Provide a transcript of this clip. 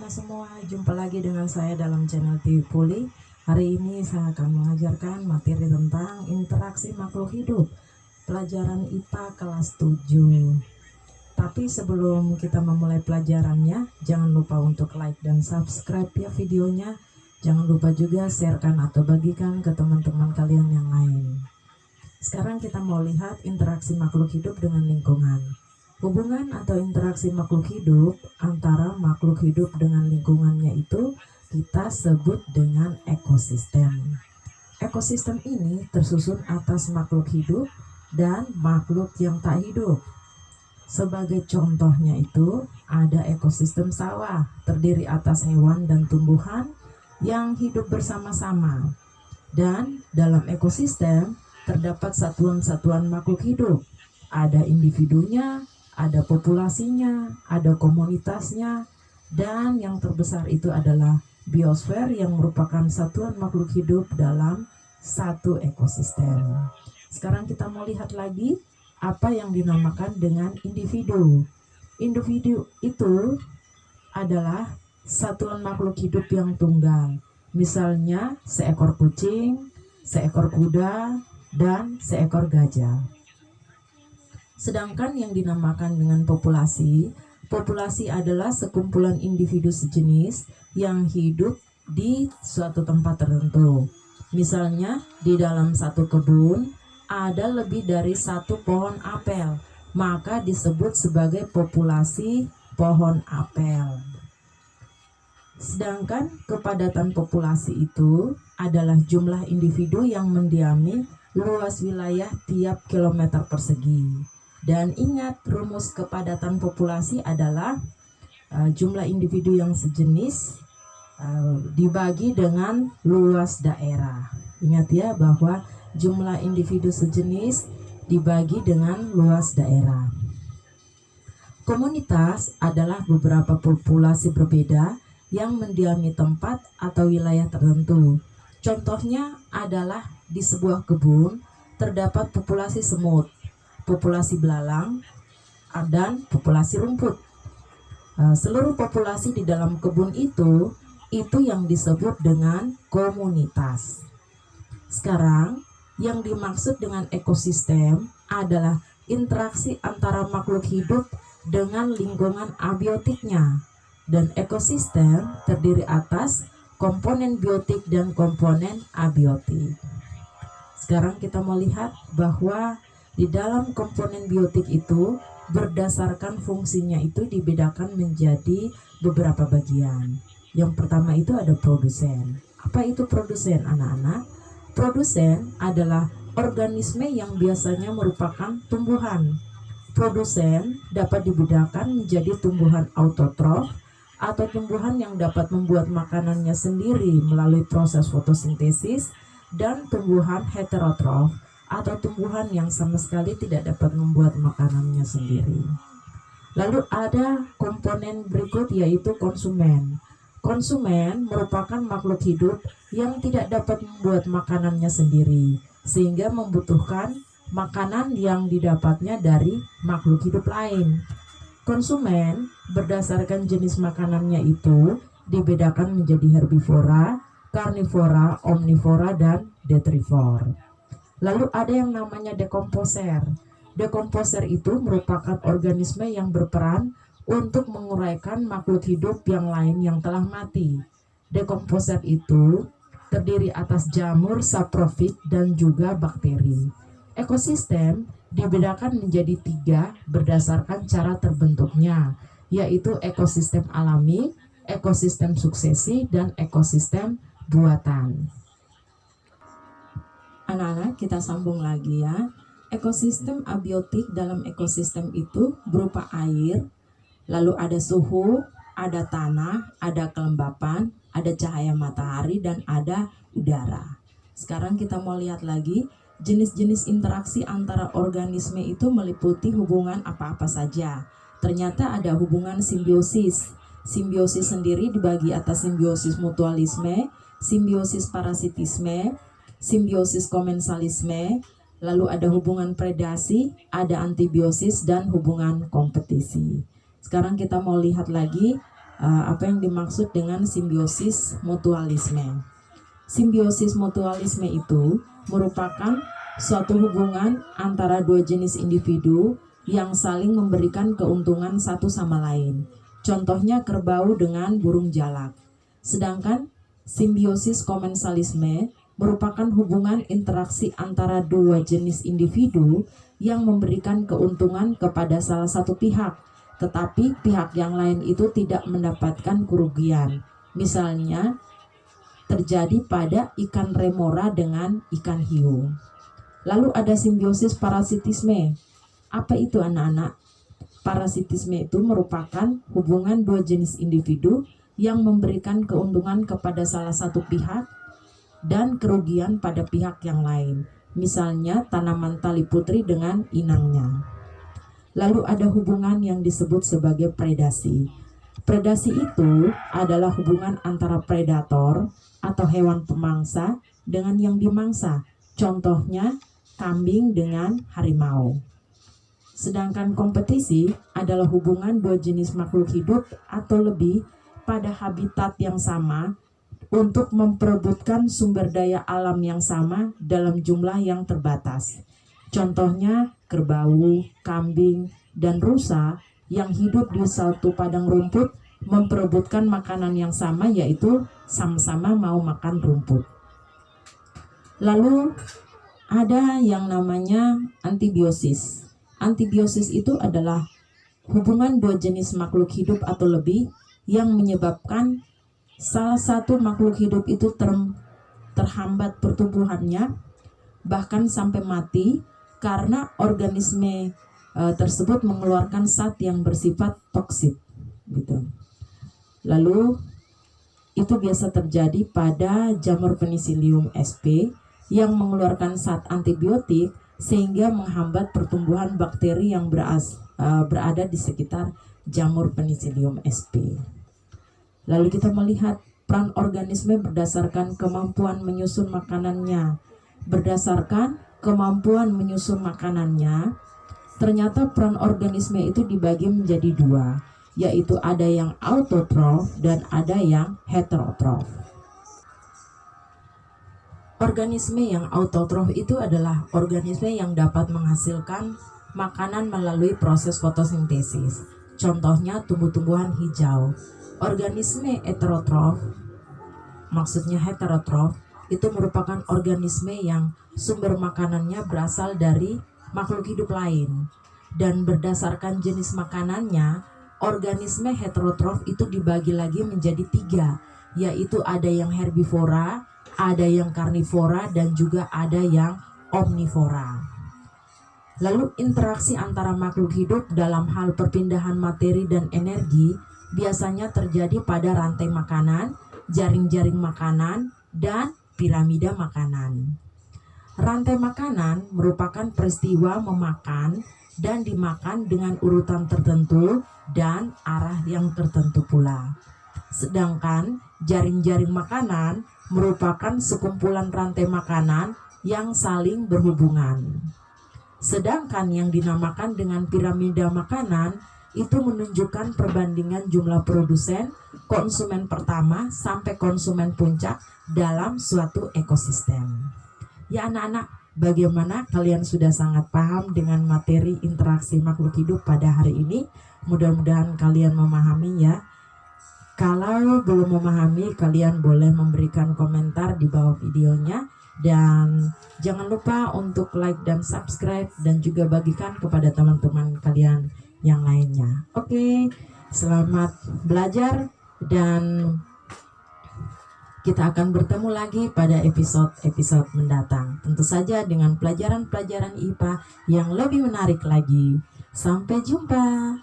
anak-anak semua, jumpa lagi dengan saya dalam channel TV Puli. Hari ini saya akan mengajarkan materi tentang interaksi makhluk hidup, pelajaran IPA kelas 7. Tapi sebelum kita memulai pelajarannya, jangan lupa untuk like dan subscribe ya videonya. Jangan lupa juga sharekan atau bagikan ke teman-teman kalian yang lain. Sekarang kita mau lihat interaksi makhluk hidup dengan lingkungan. Hubungan atau interaksi makhluk hidup antara makhluk hidup dengan lingkungannya itu kita sebut dengan ekosistem. Ekosistem ini tersusun atas makhluk hidup dan makhluk yang tak hidup. Sebagai contohnya itu ada ekosistem sawah, terdiri atas hewan dan tumbuhan yang hidup bersama-sama. Dan dalam ekosistem terdapat satuan-satuan makhluk hidup. Ada individunya, ada populasinya, ada komunitasnya, dan yang terbesar itu adalah biosfer yang merupakan satuan makhluk hidup dalam satu ekosistem. Sekarang kita mau lihat lagi apa yang dinamakan dengan individu. Individu itu adalah satuan makhluk hidup yang tunggal. Misalnya seekor kucing, seekor kuda, dan seekor gajah. Sedangkan yang dinamakan dengan populasi, populasi adalah sekumpulan individu sejenis yang hidup di suatu tempat tertentu. Misalnya di dalam satu kebun ada lebih dari satu pohon apel, maka disebut sebagai populasi pohon apel. Sedangkan kepadatan populasi itu adalah jumlah individu yang mendiami luas wilayah tiap kilometer persegi. Dan ingat, rumus kepadatan populasi adalah jumlah individu yang sejenis dibagi dengan luas daerah. Ingat ya bahwa jumlah individu sejenis dibagi dengan luas daerah. Komunitas adalah beberapa populasi berbeda yang mendiami tempat atau wilayah tertentu. Contohnya adalah di sebuah kebun terdapat populasi semut, populasi belalang, dan populasi rumput. Seluruh populasi di dalam kebun itu yang disebut dengan komunitas. Sekarang yang dimaksud dengan ekosistem adalah interaksi antara makhluk hidup dengan lingkungan abiotiknya. Dan ekosistem terdiri atas komponen biotik dan komponen abiotik. Sekarang kita mau lihat bahwa di dalam komponen biotik itu berdasarkan fungsinya itu dibedakan menjadi beberapa bagian. Yang pertama itu ada produsen. Apa itu produsen, anak-anak? Produsen adalah organisme yang biasanya merupakan tumbuhan. Produsen dapat dibedakan menjadi tumbuhan autotrof atau tumbuhan yang dapat membuat makanannya sendiri melalui proses fotosintesis, dan tumbuhan heterotrof atau tumbuhan yang sama sekali tidak dapat membuat makanannya sendiri. Lalu ada komponen berikut yaitu konsumen. Konsumen merupakan makhluk hidup yang tidak dapat membuat makanannya sendiri, sehingga membutuhkan makanan yang didapatnya dari makhluk hidup lain. Konsumen berdasarkan jenis makanannya itu dibedakan menjadi herbivora, karnivora, omnivora, dan detrivora. Lalu ada yang namanya dekomposer. Dekomposer itu merupakan organisme yang berperan untuk menguraikan makhluk hidup yang lain yang telah mati. Dekomposer itu terdiri atas jamur, saprofit, dan juga bakteri. Ekosistem dibedakan menjadi 3 berdasarkan cara terbentuknya, yaitu ekosistem alami, ekosistem suksesi, dan ekosistem buatan. Anak-anak, kita sambung lagi ya. Ekosistem abiotik dalam ekosistem itu berupa air, lalu ada suhu, ada tanah, ada kelembapan, ada cahaya matahari, dan ada udara. Sekarang kita mau lihat lagi jenis-jenis interaksi antara organisme itu meliputi hubungan apa-apa saja. Ternyata ada hubungan simbiosis. Simbiosis sendiri dibagi atas simbiosis mutualisme, simbiosis parasitisme, simbiosis komensalisme, lalu ada hubungan predasi, ada antibiosis, dan hubungan kompetisi. Sekarang kita mau lihat lagi apa yang dimaksud dengan simbiosis mutualisme. Simbiosis mutualisme itu merupakan suatu hubungan antara dua jenis individu yang saling memberikan keuntungan satu sama lain. Contohnya kerbau dengan burung jalak. Sedangkan simbiosis komensalisme merupakan hubungan interaksi antara dua jenis individu yang memberikan keuntungan kepada salah satu pihak, tetapi pihak yang lain itu tidak mendapatkan kerugian. Misalnya terjadi pada ikan remora dengan ikan hiu. Lalu ada simbiosis parasitisme. Apa itu anak-anak? Parasitisme itu merupakan hubungan dua jenis individu yang memberikan keuntungan kepada salah satu pihak dan kerugian pada pihak yang lain. Misalnya tanaman tali putri dengan inangnya. Lalu ada hubungan yang disebut sebagai predasi. Predasi itu adalah hubungan antara predator atau hewan pemangsa dengan yang dimangsa. Contohnya kambing dengan harimau. Sedangkan kompetisi adalah hubungan dua jenis makhluk hidup atau lebih pada habitat yang sama untuk memperebutkan sumber daya alam yang sama dalam jumlah yang terbatas. Contohnya kerbau, kambing, dan rusa yang hidup di satu padang rumput memperebutkan makanan yang sama, yaitu sama-sama mau makan rumput. Lalu ada yang namanya antibiosis. Antibiosis itu adalah hubungan dua jenis makhluk hidup atau lebih yang menyebabkan salah satu makhluk hidup itu terhambat pertumbuhannya, bahkan sampai mati karena organisme tersebut mengeluarkan zat yang bersifat toksik gitu. Lalu itu biasa terjadi pada jamur Penicillium sp yang mengeluarkan zat antibiotik sehingga menghambat pertumbuhan bakteri yang berada di sekitar jamur Penicillium sp. Lalu kita melihat peran organisme berdasarkan kemampuan menyusun makanannya. Berdasarkan kemampuan menyusun makanannya, ternyata peran organisme itu dibagi menjadi dua, yaitu ada yang autotrof dan ada yang heterotrof. Organisme yang autotrof itu adalah organisme yang dapat menghasilkan makanan melalui proses fotosintesis. Contohnya tumbuh-tumbuhan hijau. Organisme heterotrof, maksudnya heterotrof, itu merupakan organisme yang sumber makanannya berasal dari makhluk hidup lain. Dan berdasarkan jenis makanannya, organisme heterotrof itu dibagi lagi menjadi tiga, yaitu ada yang herbivora, ada yang karnivora, dan juga ada yang omnivora. Lalu interaksi antara makhluk hidup dalam hal perpindahan materi dan energi biasanya terjadi pada rantai makanan, jaring-jaring makanan, dan piramida makanan. Rantai makanan merupakan peristiwa memakan dan dimakan dengan urutan tertentu dan arah yang tertentu pula. Sedangkan jaring-jaring makanan merupakan sekumpulan rantai makanan yang saling berhubungan. Sedangkan yang dinamakan dengan piramida makanan itu menunjukkan perbandingan jumlah produsen, konsumen pertama sampai konsumen puncak dalam suatu ekosistem. Ya anak-anak, bagaimana kalian sudah sangat paham dengan materi interaksi makhluk hidup pada hari ini? Mudah-mudahan kalian memahami ya. Kalau belum memahami, kalian boleh memberikan komentar di bawah videonya. Dan jangan lupa untuk like dan subscribe dan juga bagikan kepada teman-teman kalian yang lainnya. Oke, selamat belajar dan kita akan bertemu lagi pada episode-episode mendatang. Tentu saja dengan pelajaran-pelajaran IPA yang lebih menarik lagi. Sampai jumpa.